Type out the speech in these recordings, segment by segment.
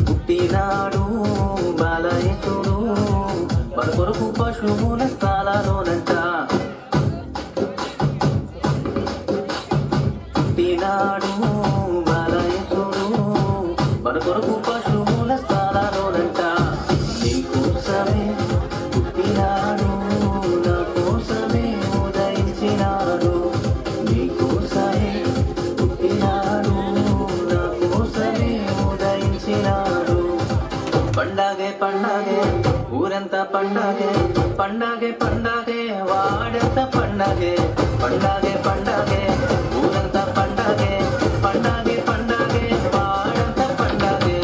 పుట్టినాడు బాలయేసుడు మన కొరకు పశువుల స్థాలలోనంట. పుట్టినాడు బాలయేసుడు మన కొరకు పశువుల స్థాలలోనంట. నీ కోసమే పుట్టినాడు, నా కోసమే ఉదయించినాడు. నీ కోసమే పుట్టినాడు, నా కోసమే ఉదయించినాడు. పండగే పండగే ఊరంతా పండగే, పండగే పండగే వాడంతా పండగే. పండగే పండగే ఊరంతా పండగే, పండగే పండగే వాడంతా పండగే.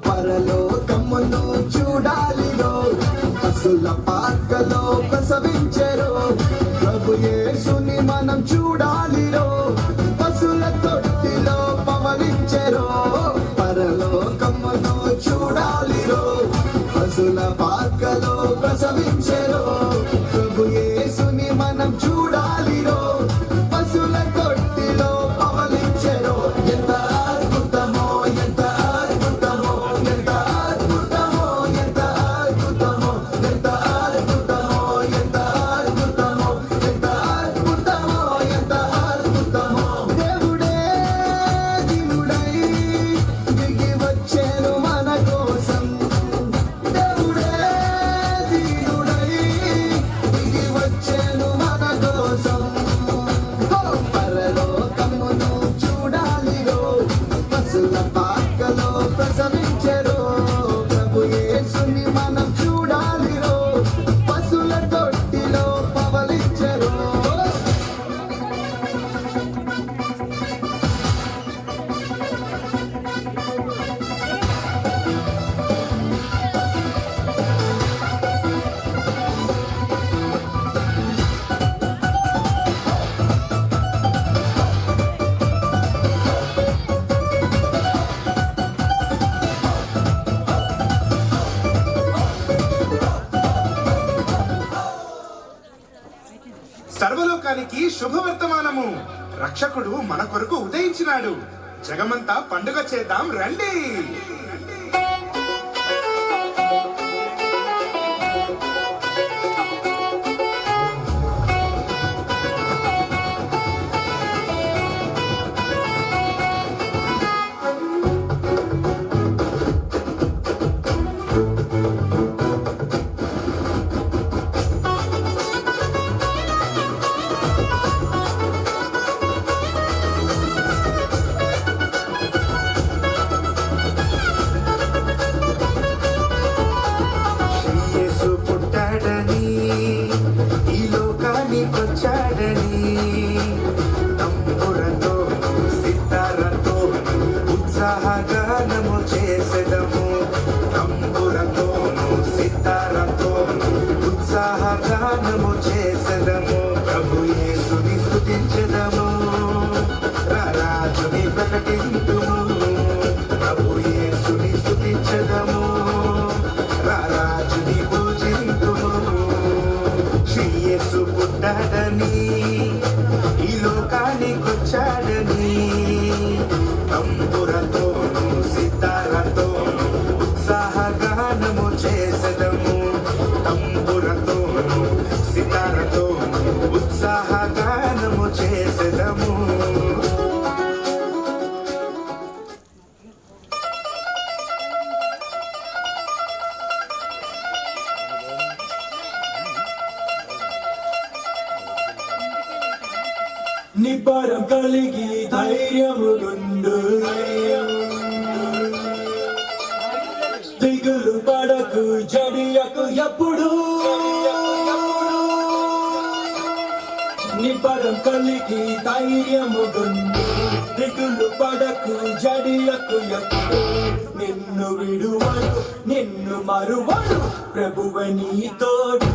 పరలోకమును చూడాలిరో, పశుల పాకలో ప్రసవించెరో. ప్రభు యేసుని మనం చూడాలిరో, పశుల తొట్టిలో పవలించెరో. పరలోకమును చూడాలిరో, పశుల పాకలో ప్రసవించెరో. ప్రభు యేసుని మనం చూడాలిరో, పశుల తొట్టిలో పవలించెరో. ఎంత అద్భుతమో, ఎంత అద్భుతమో, ఎంత అద్భుతమో, ఎంత అద్భుతమో, ఎంత అద్భుతమో, ఎంత అద్భుతమో, ఎంత అద్భుతమో, ఎంత అద్భుతమో. దేవుడే దినుడై దిగి వచ్చెను మన కోసం. దేవుడే దినుడై దిగి వచ్చెను మన కోసం. పరలోకమును చూడాలిరో, పశుల పాకలో ప్రసవించెరో. ప్రభు యేసుని మనం చూడాలిరో, పశుల తొట్టిలో పవలించెరో. సర్వలోకానికి శుభవర్తమానము, రక్షకుడు మన కొరకు ఉదయించినాడు. జగమంతా పండుగ చేద్దాం రండి. నిబ్బరం కలిగి ధైర్యముగుండు దిగులు పడకు జడియకు ఎప్పుడు నిబ్బరం కలిగి ధైర్యముగుండు దిగులు పడకు జడియకు ఎప్పుడు నిన్ను విడువడు నిన్ను మరువడు ప్రభువే నీ తోడు